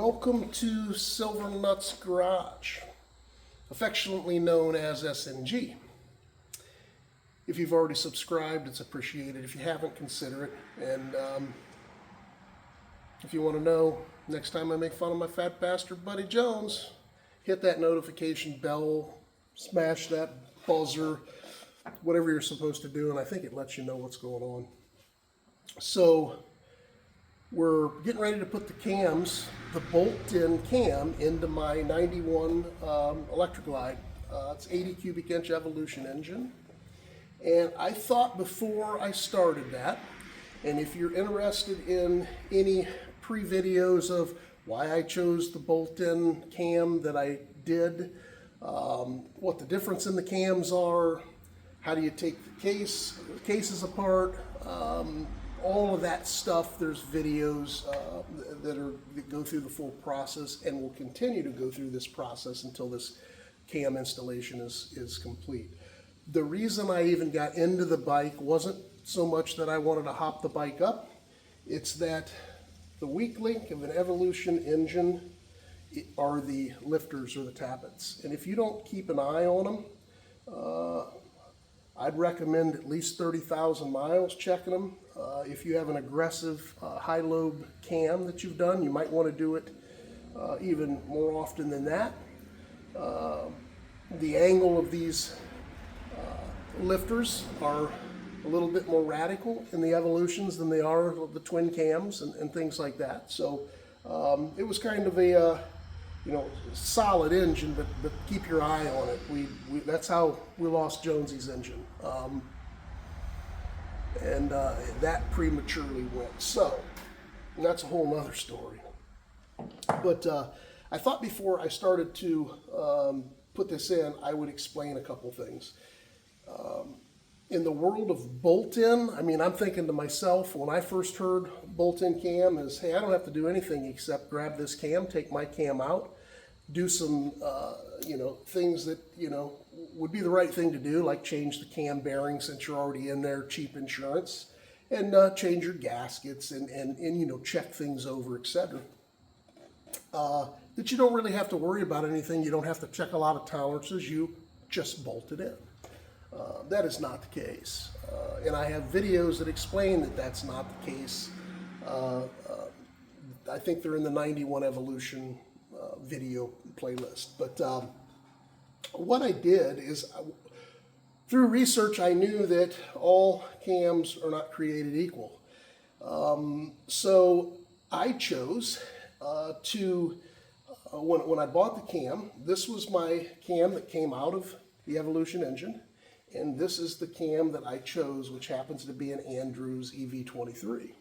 Welcome to Silver Nuts Garage, affectionately known as SNG. If you've already subscribed, it's appreciated. If you haven't, consider it. And if you want to know, next time I make fun of my fat bastard buddy Jones, hit that notification bell, smash that buzzer, whatever you're supposed to do, and I think it lets you know what's going on. So we're getting ready to put the cams, the bolt-in cam, into my 91 Electraglide. It's 80 cubic inch Evolution engine. And I thought before I started that, and if you're interested in any pre-videos of why I chose the bolt-in cam that I did, what the difference in the cams are, how do you take the cases apart, all of that stuff, there's videos that go through the full process and will continue to go through this process until this cam installation is complete. The reason I even got into the bike wasn't so much that I wanted to hop the bike up, it's that the weak link of an Evolution engine are the lifters or the tappets. And if you don't keep an eye on them, I'd recommend at least 30,000 miles checking them. If you have an aggressive high lobe cam that you've done, you might want to do it even more often than that. The angle of these lifters are a little bit more radical in the Evolutions than they are the twin cams and things like that. So it was kind of a solid engine, but keep your eye on it. That's how we lost Jonesy's engine, and that prematurely went. So that's a whole nother story. But I thought before I started to put this in, I would explain a couple things. In the world of bolt-in, I mean, I'm thinking to myself, when I first heard bolt-in cam is, hey, I don't have to do anything except grab this cam, take my cam out, do some, things that, would be the right thing to do, like change the cam bearings since you're already in there, cheap insurance, and change your gaskets and check things over, etc. That you don't really have to worry about anything. You don't have to check a lot of tolerances. You just bolt it in. That is not the case. And I have videos that explain that that's not the case. I think they're in the 91 Evolution video playlist. But what I did is, through research, I knew that all cams are not created equal. So I chose to, when I bought the cam, this was my cam that came out of the Evolution engine. And this is the cam that I chose, which happens to be an Andrews EV23.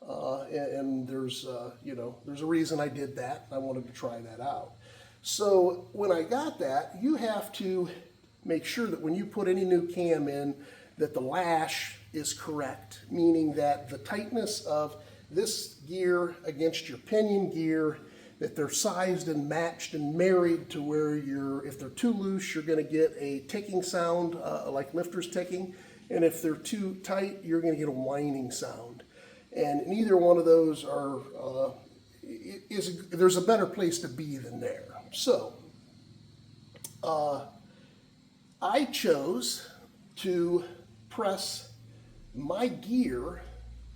And there's a reason I did that. I wanted to try that out. So when I got that, you have to make sure that when you put any new cam in, that the lash is correct, meaning that the tightness of this gear against your pinion gear, that they're sized and matched and married to where if they're too loose, you're going to get a ticking sound, like lifters ticking, and if they're too tight, you're going to get a whining sound. And neither one of those are, there's a better place to be than there. So, I chose to press my gear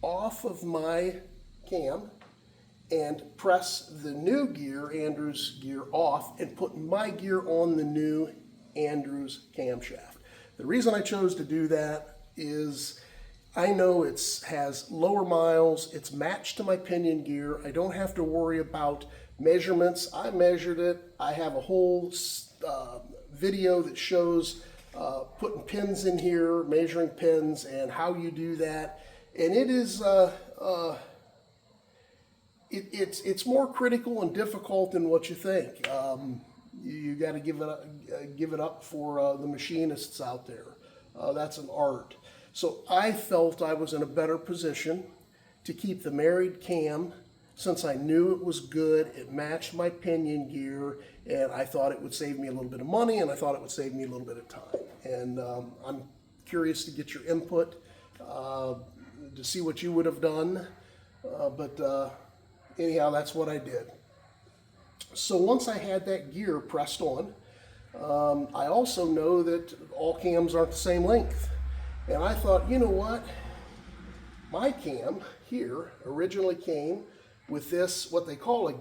off of my cam and press the new gear, Andrews gear, off and put my gear on the new Andrews camshaft. The reason I chose to do that is I know it has lower miles, it's matched to my pinion gear, I don't have to worry about measurements. I measured it, I have a whole video that shows putting pins in here, measuring pins, and how you do that. And it is, it's more critical and difficult than what you think. You got to give it up for the machinists out there. That's an art. So I felt I was in a better position to keep the married cam, since I knew it was good, it matched my pinion gear, and I thought it would save me a little bit of money, and I thought it would save me a little bit of time. And I'm curious to get your input to see what you would have done, but anyhow, that's what I did. So once I had that gear pressed on, I also know that all cams aren't the same length. And I thought, you know what? My cam here originally came with this, what they call a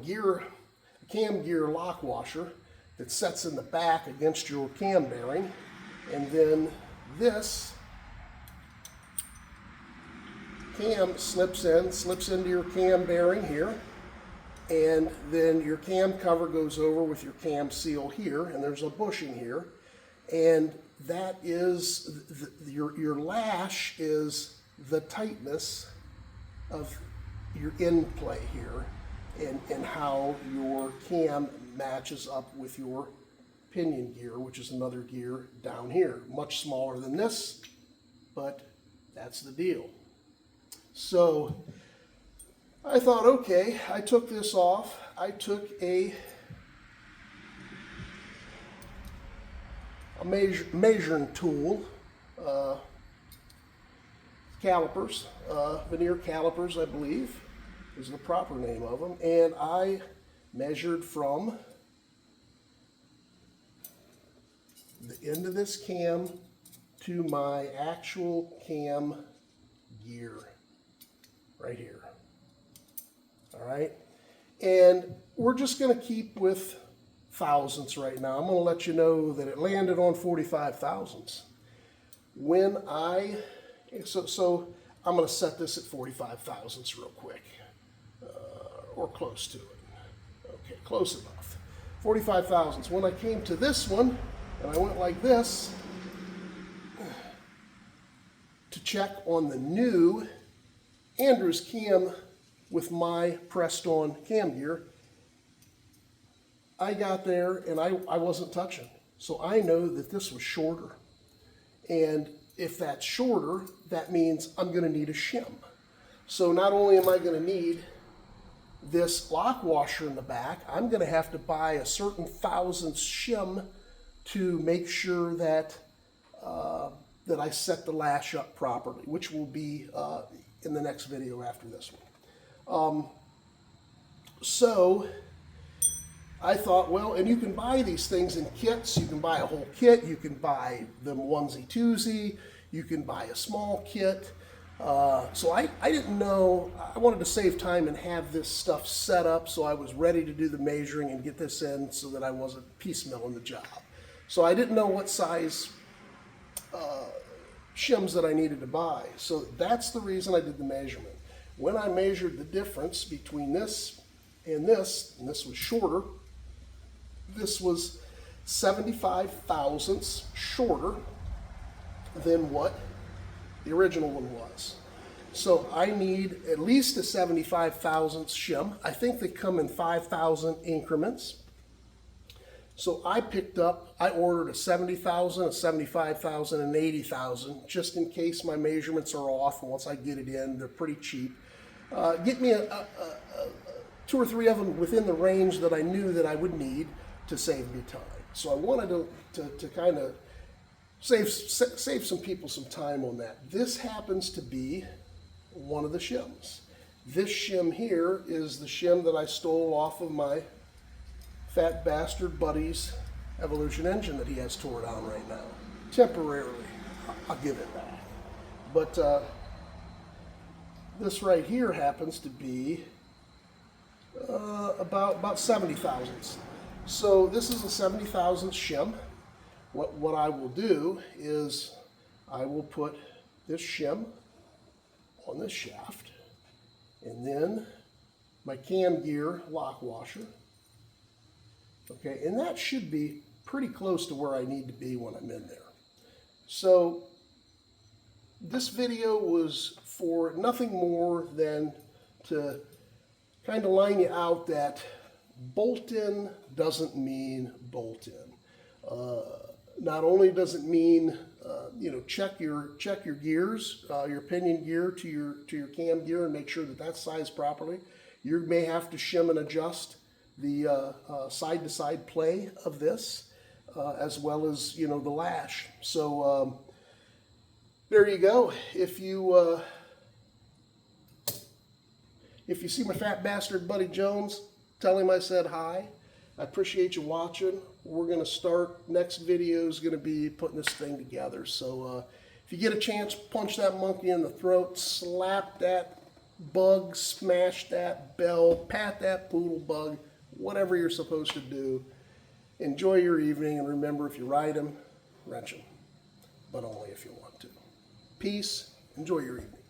cam gear lock washer that sets in the back against your cam bearing. And then this cam slips into your cam bearing here. And then your cam cover goes over with your cam seal here, and there's a bushing here. And that is, your lash is the tightness of your end play here, and how your cam matches up with your pinion gear, which is another gear down here. Much smaller than this, but that's the deal. So I thought, okay, I took this off. I took a measuring tool, calipers, veneer calipers, I believe is the proper name of them, and I measured from the end of this cam to my actual cam gear right here. All right, and we're just going to keep with thousandths right now. I'm going to let you know that it landed on 45 thousandths. When so I'm going to set this at 45 thousandths real quick, or close to it. Okay, close enough. 45 thousandths. When I came to this one, and I went like this to check on the new Andrews cam with my pressed on cam gear, I got there and I wasn't touching. So I know that this was shorter. And if that's shorter, that means I'm going to need a shim. So not only am I going to need this lock washer in the back, I'm going to have to buy a certain thousandths shim to make sure that that I set the lash up properly, which will be in the next video after this one. So I thought, well, and you can buy these things in kits. You can buy a whole kit. You can buy them onesie twosie. You can buy a small kit. So I didn't know. I wanted to save time and have this stuff set up so I was ready to do the measuring and get this in so that I wasn't piecemealing the job. So I didn't know what size shims that I needed to buy. So that's the reason I did the measurement. When I measured the difference between this, and this was shorter, this was 75 thousandths shorter than what the original one was. So I need at least a 75 thousandths shim. I think they come in 5,000 increments. So I ordered a 70,000, a 75,000, and 80,000, just in case my measurements are off, and once I get it in, they're pretty cheap. Get me two or three of them within the range that I knew that I would need to save me time. So I wanted to kind of save some people some time on that. This happens to be one of the shims. This shim here is the shim that I stole off of my fat bastard buddy's Evolution engine that he has tore down right now. Temporarily, I'll give it back. But this right here happens to be about 70 thousandths. So this is a 70 thousandths shim. What I will do is I will put this shim on this shaft, and then my cam gear lock washer. Okay, and that should be pretty close to where I need to be when I'm in there. So this video was for nothing more than to kind of line you out that bolt in doesn't mean bolt in. Not only does it mean check your gears, your pinion gear to your cam gear, and make sure that that's sized properly. You may have to shim and adjust the side-to-side play of this, as well as the lash. So there you go. If you see my fat bastard buddy Jones, tell him I said hi. I appreciate you watching. We're going to start, next video is going to be putting this thing together. So if you get a chance, punch that monkey in the throat, slap that bug, smash that bell, pat that poodle bug, whatever you're supposed to do. Enjoy your evening, and remember, if you ride him, wrench him, but only if you want to. Peace. Enjoy your evening.